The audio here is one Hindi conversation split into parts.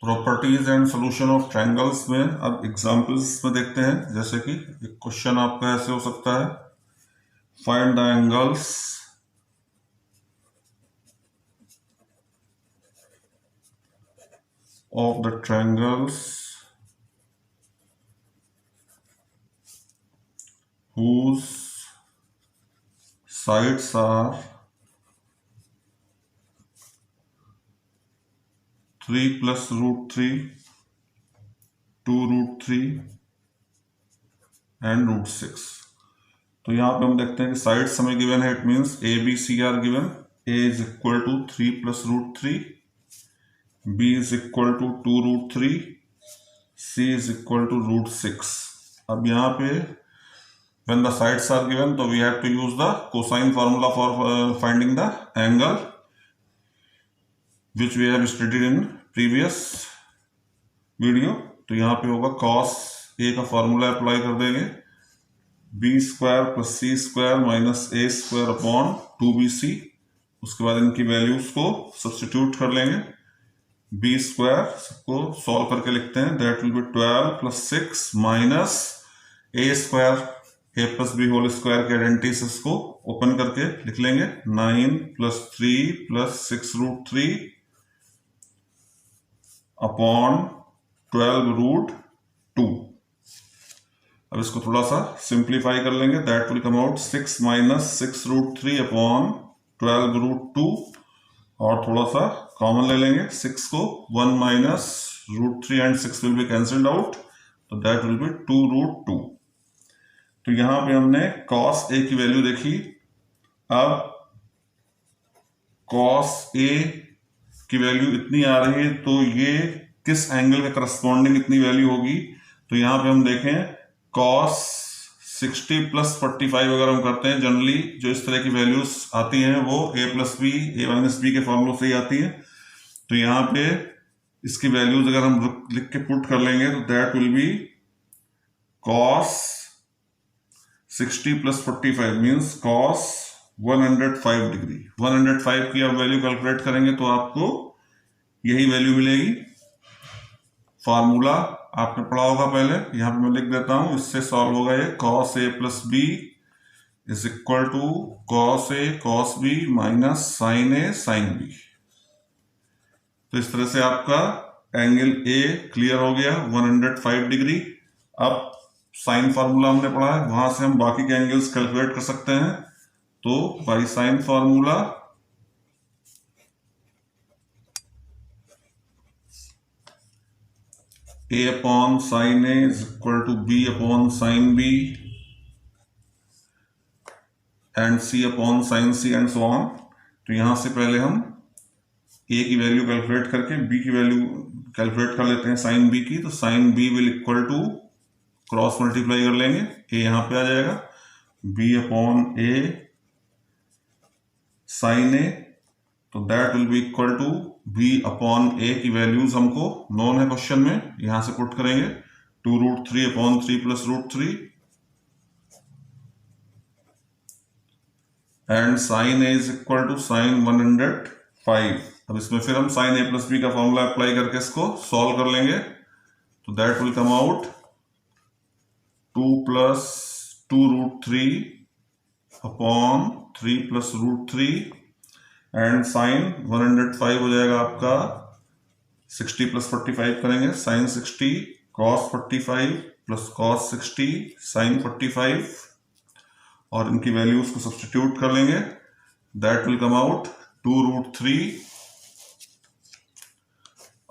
Properties and solution of triangles में अब एग्जांपल्स में देखते हैं। जैसे कि एक क्वेश्चन आपका ऐसे हो सकता है, find the angles of the triangles whose sides are 3 plus root 3, 2 root 3 and root 6। तो यहाँ पे हम देखते हैं कि साइड्स हमें गिवन है, it means A B C are given. A is equal to 3 plus root 3, B is equal to 2 root 3, C is equal to root 6। अब यहाँ पे when the sides are given, so we have to use the cosine formula for finding the angle, which we have studied in previous video। तो यहाँ पे होगा cos a का फॉर्मूला अप्लाई कर देंगे, b square plus C square minus a square upon 2bc। उसके बाद इनकी वैल्यूज को सब्स्टिट्यूट कर लेंगे, b स्क्वायर सबको सॉल्व करके लिखते हैं, that will be 12 plus 6 minus a square a plus B whole square के आइडेंटिटीज को ओपन करके लिख लेंगे, 9 plus 3 plus 6 root 3 upon 12 root 2। अब इसको थोड़ा सा सिंप्लीफाई कर लेंगे, that will come out 6 minus 6 root 3 upon 12 root 2, और थोड़ा सा कॉमन ले लेंगे 6 को, 1 minus root 3 and 6 will be cancelled out, तो दैट विल बी 2 रूट 2। तो यहां पे हमने cos a की वैल्यू देखी। अब cos a की वैल्यू इतनी आ रही है, तो ये किस एंगल के करस्पॉन्डिंग इतनी वैल्यू होगी। तो यहां पे हम देखें cos 60 प्लस 45 अगर हम करते हैं, जनरली जो इस तरह की वैल्यूज आती हैं वो a plus B A minus B के फॉर्मूले से ही आती है। तो यहाँ पे इसकी वैल्यूज अगर हम लिख के पुट कर लेंगे, तो that will B cos 60 plus 45 means cos 105 degree. 105 की आप वैल्यू कैलकुलेट करेंगे तो आपको यही वैल्यू मिलेगी। फॉर्मूला आपने पढ़ा होगा पहले, यहां पे मैं लिख देता हूं, इससे सॉल्व होगा ये cos a plus B is equal to cos a cos b minus sin a sin b। तो इस तरह से आपका एंगल a क्लियर हो गया 105 डिग्री। अब साइन फार्मूला हमने पढ़ा है, वहां से हम बाकी के एंगल्स कैलकुलेट कर सकते हैं। तो by sine formula a upon sine a is equal to b upon sine b and c upon sine c and so on. तो यहां से पहले हम a की वैल्यू कैलकुलेट करके b की वैल्यू कैलकुलेट कर लेते हैं साइन b की। तो sine b will equal to cross multiply कर लेंगे, a यहां पे आ जाएगा, b upon a sine a, तो that will be equal to b upon a की वैल्यूज हमको नोन है क्वेश्चन में, यहां से पुट करेंगे 2 root 3 upon 3 plus root 3 and sine a is equal to sine 105। अब इसमें फिर हम साइन a प्लस बी का फॉर्मूला अप्लाई करके इसको सॉल्व कर लेंगे, तो that will come out 2 plus 2 root 3 upon 3 plus root 3 and sine 105 हो जाएगा आपका 60 प्लस 45 करेंगे, sine 60 cos 45 plus cos 60 sine 45, और इनकी वैल्यूज को सब्स्टिट्यूट कर लेंगे, that will come out 2 root 3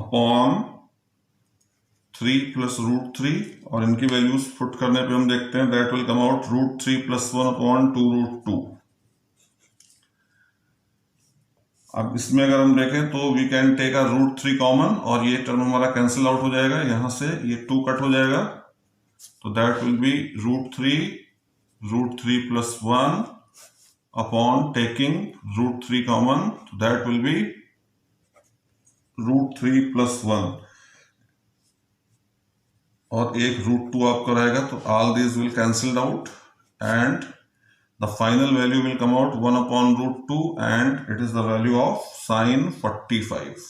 upon 3 plus root 3, और इनकी वैल्यूज पुट करने पे हम देखते हैं that will come out root 3 plus 1 upon 2 root 2। अब इसमें अगर हम देखें तो we can take a root 3 common, और ये टर्म हमारा कैंसिल आउट हो जाएगा, यहां से ये 2 कट हो जाएगा, तो that will be root 3 plus 1 upon taking root 3 कॉमन, तो that will be root 3 plus 1, और एक रूट 2 आपका रहेगा, तो all this will cancelled out and the final value will come out 1 upon root 2 and it is the value of sine 45।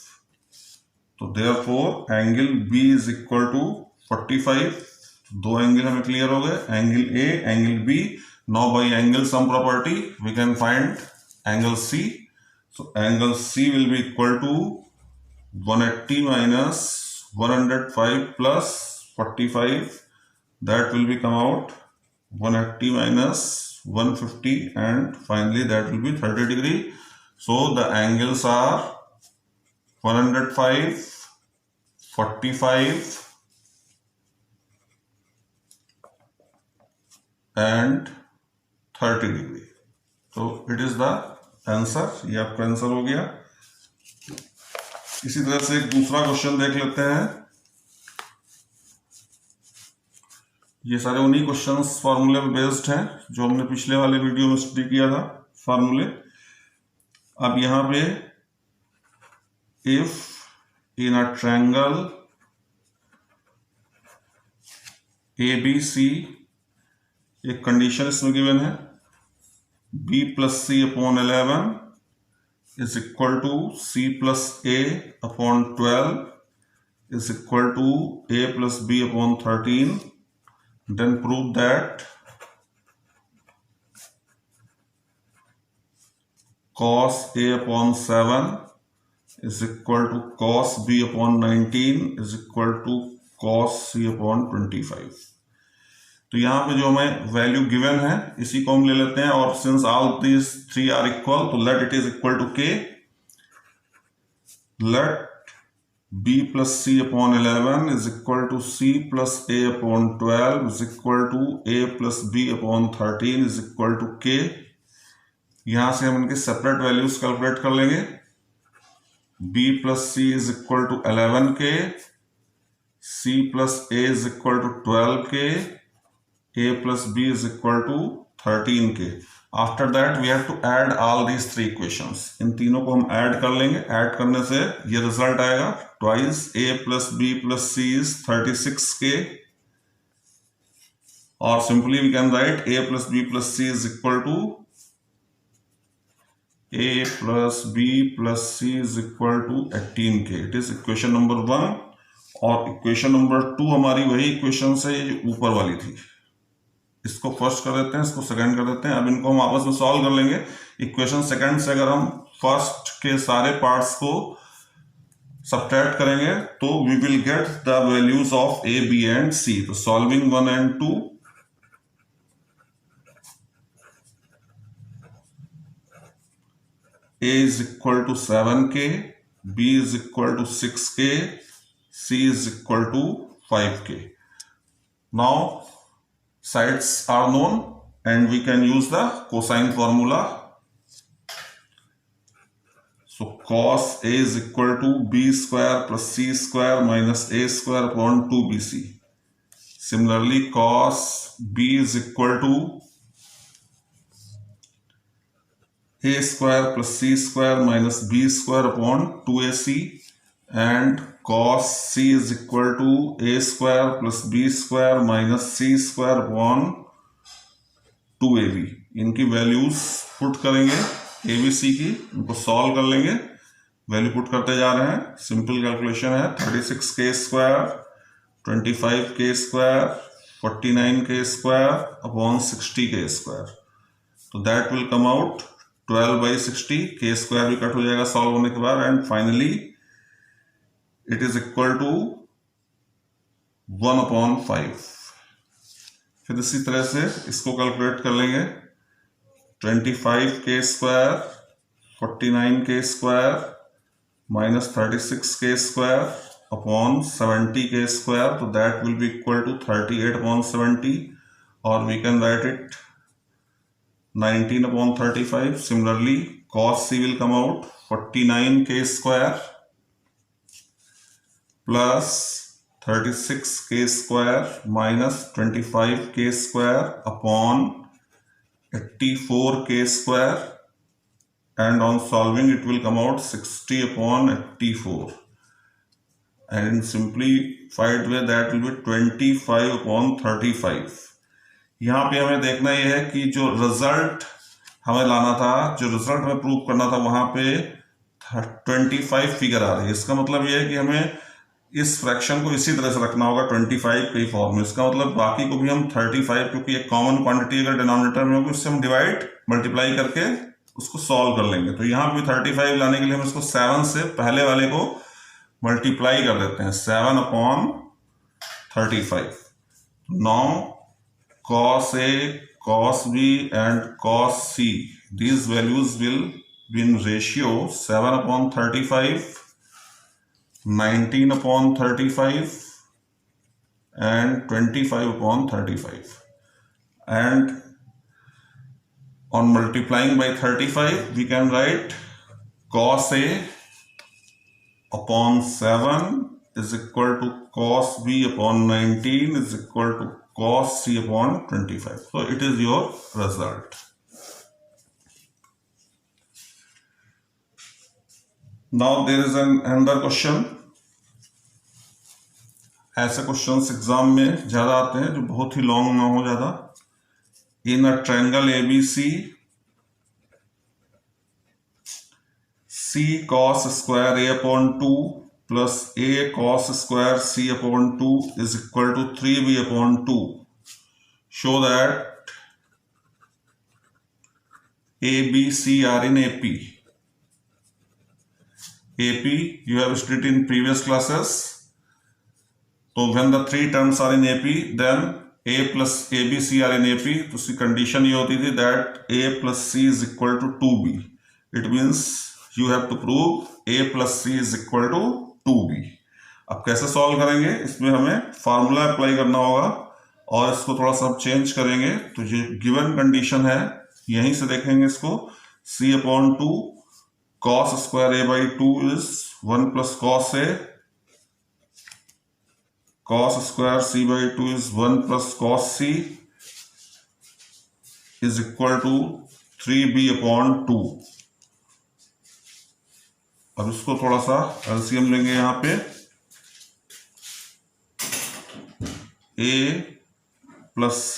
तो therefore angle B is equal to 45। दो एंगल हमें क्लियर हो गए, angle A angle B. Now by angle some property we can find angle C. So angle C will be equal to 180 minus 105 plus 45, that will be come out 180 minus 150 and finally that will be 30 degree. So the angles are 105, 45 and 30 degree. So it is the answer. ये आपका आंसर हो गया। इसी तरह से एक दूसरा क्वेश्चन देख लेते हैं। ये सारे उन्हीं क्वेश्चंस फार्मूले पे बेस्ड हैं जो हमने पिछले वाले वीडियो में स्टडी किया था फार्मूले। अब यहां पे if in a triangle ABC, एक कंडीशन इसमें गिवन है, B + C upon 11 is equal to C plus A upon 12 is equal to A plus B upon 13. Then prove that cos A upon 7 is equal to cos B upon 19 is equal to cos C upon 25. तो यहाँ पे जो हमें वैल्यू गिवन है इसी को हम ले लेते हैं, और since all these three are equal तो let it is equal to K. Let B plus C upon 11 is equal to C plus A upon 12 is equal to A plus B upon 13 is equal to K। यहां से हम इनके सेपरेट वैल्यूज कैलकुलेट कर लेंगे। B plus C is equal to 11K, C plus A is equal to 12K, A plus B is equal to 13K. After that we have to add all these three equations. इन तीनों को हम ऐड कर लेंगे। ऐड करने से ये रिजल्ट आएगा twice A plus B plus C is 36K, or simply we can write A plus B plus C is equal to A plus B plus C is equal to 18K. It is equation number 1। और इक्वेशन नंबर 2 हमारी वही इक्वेशन से ऊपर वाली थी। इसको फर्स्ट कर देते हैं, इसको सेकंड कर देते हैं। अब इनको हम आपस में सॉल्व कर लेंगे। इक्वेशन सेकंड से अगर हम फर्स्ट के सारे पार्ट्स को सब्ट्रैक्ट करेंगे तो we will get the values of A, B and C। तो solving 1 and 2, A is equal to 7K, B is equal to 6K, C is equal to 5K. Now sides are known and we can use the cosine formula. So cos A is equal to B square plus C square minus A square upon 2BC. Similarly cos B is equal to A square plus C square minus B square upon 2AC, and cos C is equal to A square plus B square minus C square upon 2AB। इनकी वैल्यूज पुट करेंगे ABC की, इनको सॉल्व कर लेंगे। वैल्यू पुट करते जा रहे हैं, सिंपल कैलकुलेशन है। 36K square, 25K square, 49K square upon 60K square. तो that will come out 12/60। K square भी कट हो जाएगा सॉल्व होने के बाद, and finally it is equal to 1/5। फिर इसी तरह से इसको कैलकुलेट कर लेंगे। 25K square, 49K square minus 36K square upon 70K square, तो that will be equal to 38/70, और we can write it 19/35। Similarly cos C will come out 49K square plus 36K square minus 25K square upon 84K square, and on solving it will come out 60/84, and in simplified way that will be 25/35। यहाँ पे हमें देखना यह है कि जो रिजल्ट हमें लाना था, जो रिजल्ट हमें प्रूव करना था, वहां पे 25 फिगर आ रही है। इसका मतलब ये है कि हमें इस फ्रैक्शन को इसी तरह से रखना होगा 25 के फॉर्म में। इसका मतलब बाकी को भी हम 35, क्योंकि एक कॉमन क्वांटिटी अगर डिनोमिनेटर में होगी उससे हम डिवाइड मल्टीप्लाई करके उसको सॉल्व कर लेंगे। तो यहाँ पे 35 लाने के लिए हम इसको 7 से पहले वाले को मल्टीप्लाई कर देते हैं, 7/35। Now cos A, cos B and cos C, these values will be in ratio 7/35, 19/35 and 25/35. And on multiplying by 35 we can write cos A upon 7 is equal to cos B upon 19 is equal to cos C upon 25. So it is your result. Now there is another question. ऐसे क्वेश्चंस एग्जाम में ज्यादा आते हैं जो बहुत ही लॉन्ग ना हो ज्यादा। In a triangle ABC, C cos square A upon 2 plus A cos square C upon 2 is equal to 3B upon 2. Show that A, B, C are in AP. AP you have studied in previous classes. So when the three terms are in AP, then A plus ABC are in AP. तो उसकी कंडीशन ये होती थी that A plus C is equal to 2B. It means you have to prove A plus C is equal to 2B. अब कैसे सॉल्व करेंगे, इसमें हमें फार्मूला अप्लाई करना होगा और इसको थोड़ा सा चेंज करेंगे। तो ये गिवन कंडीशन है, यहीं से देखेंगे इसको। C upon 2 cos square A by 2 is 1 plus cos A. Cos square C by 2 is 1 plus cos C is equal to 3B upon 2. अब इसको थोड़ा सा एलसीएम लेंगे यहाँ पे। A plus C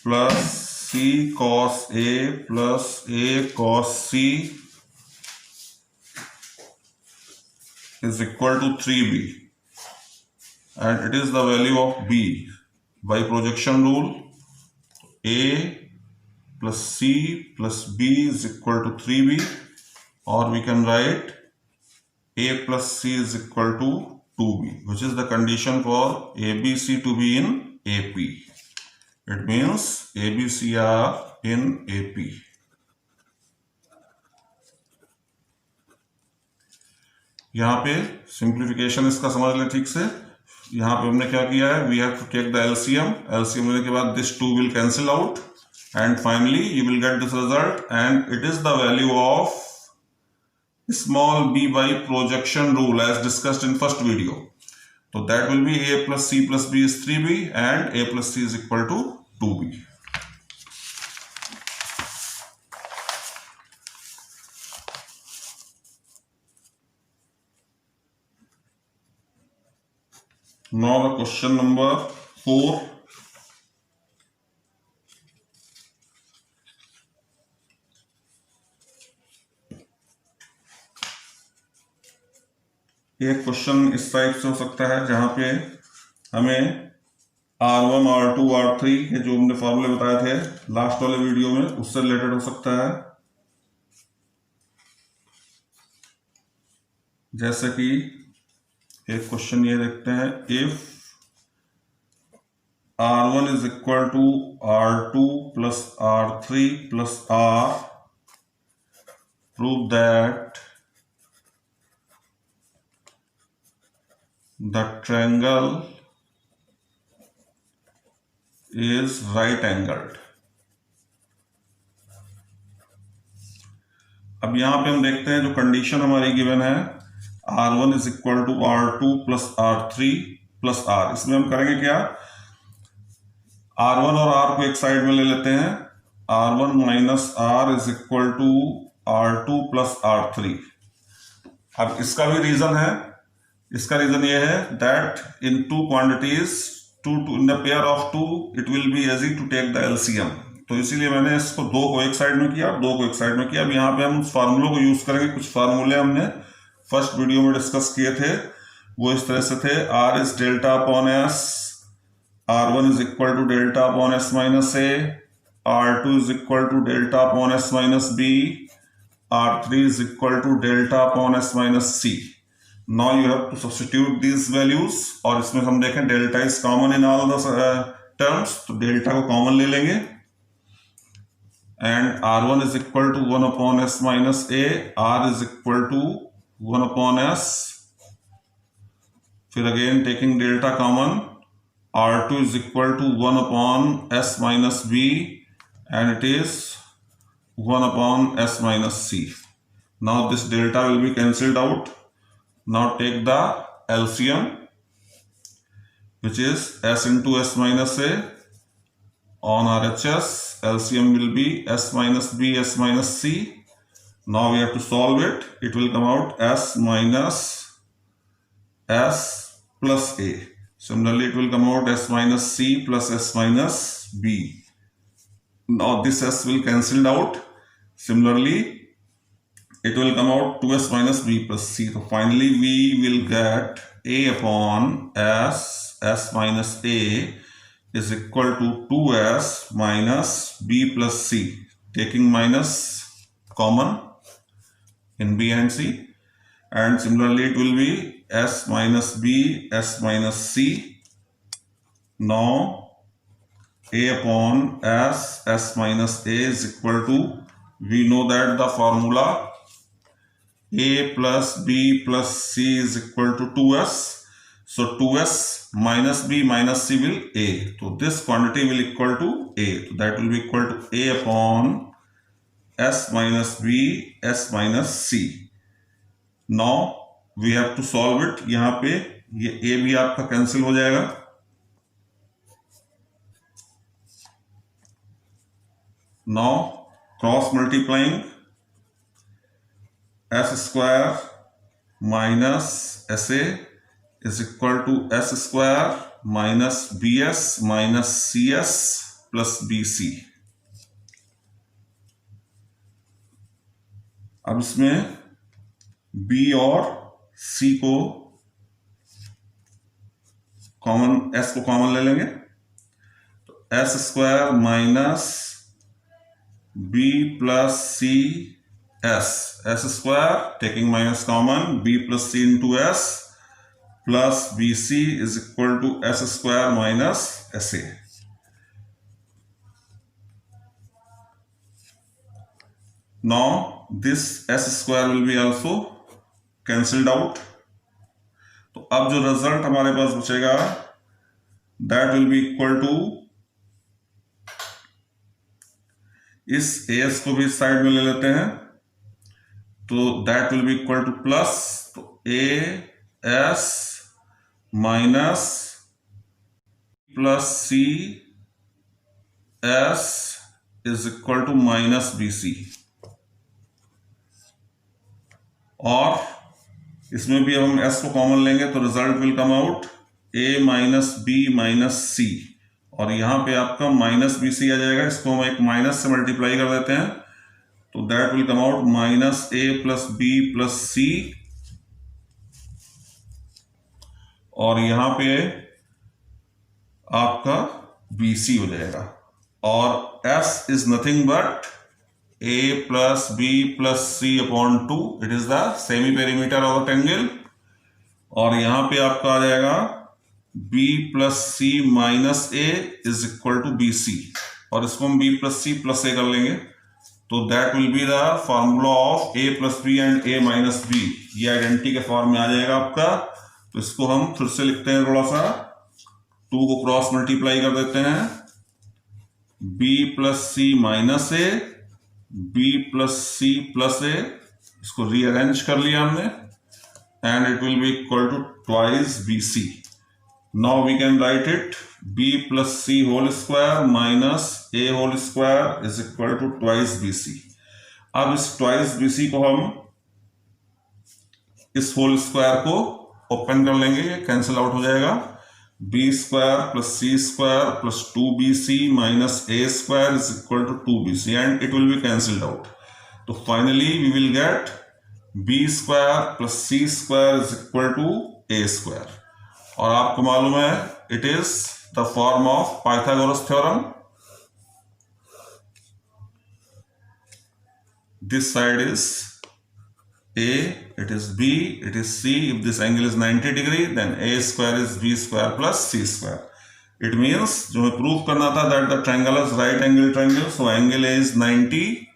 plus C cos A plus A cos C is equal to 3B. And it is the value of B. By projection rule, A plus C plus B is equal to 3B, or we can write A plus C is equal to 2B, which is the condition for ABC to be in AP. It means ABC are in AP. यहाँ पे सिंप्लीफिकेशन इसका समझ लें ठीक से। यहाँ पे हमने क्या किया है, we have to take the LCM. LCM लेने के बाद this 2 will cancel out and finally you will get this result, and it is the value of small b by projection rule as discussed in first video. तो that will be a plus c plus b is 3b and a plus c is equal to 2b. Now the question number 4. एक क्वेश्चन इस टाइप से हो सकता है जहां पे हमें R1, R2, R3 के जो हमने फॉर्मूले बताए थे लास्ट वाले वीडियो में उससे रिलेटेड हो सकता है। जैसे कि एक क्वेश्चन ये देखते हैं, if R1 is equal to R2 plus R3 plus R, prove that the triangle is right angled. अब यहां पे हम देखते हैं जो कंडीशन हमारी गिवन है, R1 is equal to R2 plus R3 plus R। इसमें हम करेंगे क्या, R1 और R को एक साइड में ले लेते हैं। R1 minus R is equal to R2 plus R3। अब इसका भी रीजन है, इसका रीजन ये है that in two quantities, in the pair of two, it will be easy to take the LCM। तो इसीलिए मैंने इसको 2 को एक साइड में किया, 2 को एक साइड में किया। अब यहाँ पे हम उस फार्मूलों को यूज करेंगे। कुछ फार्मूले हमने फर्स्ट वीडियो में डिस्कस किए थे, वो इस तरह से थे। R is delta upon S, R1 is equal to delta upon S minus A, R2 is equal to delta upon S minus B, R3 is equal to delta upon S minus C. Now you have to substitute these values, और इसमें हम देखें delta is common in all the terms, तो delta को common ले लेंगे, and R1 is equal to 1 upon S minus A, R is equal to 1 upon S, फिर again taking delta common, R2 is equal to 1 upon S minus B, and it is 1 upon S minus C. Now this delta will be cancelled out. Now take the LCM, which is S into S minus A on RHS. LCM will be S minus B, S minus C. Now we have to solve it. It will come out S minus S plus A. Similarly, it will come out S minus C plus S minus B. Now this S will cancel out. Similarly, it will come out 2S minus B plus C. So finally, we will get A upon S minus A is equal to 2S minus B plus C. Taking minus common in B and C. And similarly, it will be S minus B, S minus C. Now, A upon S minus A is equal to, we know that the formula A plus B plus C is equal to 2S. So 2S minus B minus C will A. So this quantity will equal to A. So that will be equal to A upon S minus B, S minus C. Now we have to solve it. यहाँ पे ये A भी आपका कैंसिल हो जाएगा. Now cross multiplying, S square minus SA is equal to S square minus BS minus CS plus BC. अब इसमें B और C को कॉमन, S को कॉमन ले लेंगे, तो S square minus B plus C S, S square taking minus common, B plus C into S plus BC is equal to S square minus SA. Now this S square will be also cancelled out. तो अब जो रिजल्ट हमारे पास बचेगा that will be equal to, इस AS को भी इस साइड में ले लेते हैं, तो that will be equal to plus, तो AS minus plus CS is equal to minus BC. और इसमें भी हम S को कॉमन लेंगे तो result will come out A minus B minus C, और यहाँ पे आपका माइनस BC आ जाएगा. इसको हम एक माइनस से मल्टीप्लाई कर देते हैं, तो that will come out minus A plus B plus C, और यहाँ पे आपका BC हो जाएगा. और S is nothing but A plus B plus C upon 2. It is the semi perimeter of the triangle. और यहाँ पे आपका आ जाएगा B plus C minus A is equal to BC, और इसको हम B plus C plus A कर लेंगे, तो that will be the formula of A plus B and A minus B. ये आइडेंटिटी के फॉर्म में आ जाएगा आपका. तो इसको हम फिर से लिखते हैं, थोड़ा सा 2 को क्रॉस मल्टीप्लाई कर देते हैं, B plus C minus A, B plus C plus A, इसको रीअरेंज कर लिया हमने, and it will be equal to twice BC. Now we can write it B plus C whole square minus A whole square is equal to twice BC. अब इस twice BC को हम इस whole square को ओपन कर लेंगे, ये कैंसिल आउट हो जाएगा. b square plus c square plus 2bc minus a square is equal to 2bc and it will be cancelled out. So finally we will get b square plus c square is equal to a square. और आपको मालूम है it is the form of Pythagoras theorem. This side is a, it is b, it is c. If this angle is 90 degree, then a square is b square plus c square. It means जो हमें प्रूव करना था that the triangle is right angle triangle, so angle A is 90.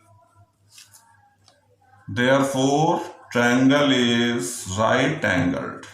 Therefore, triangle is right angled.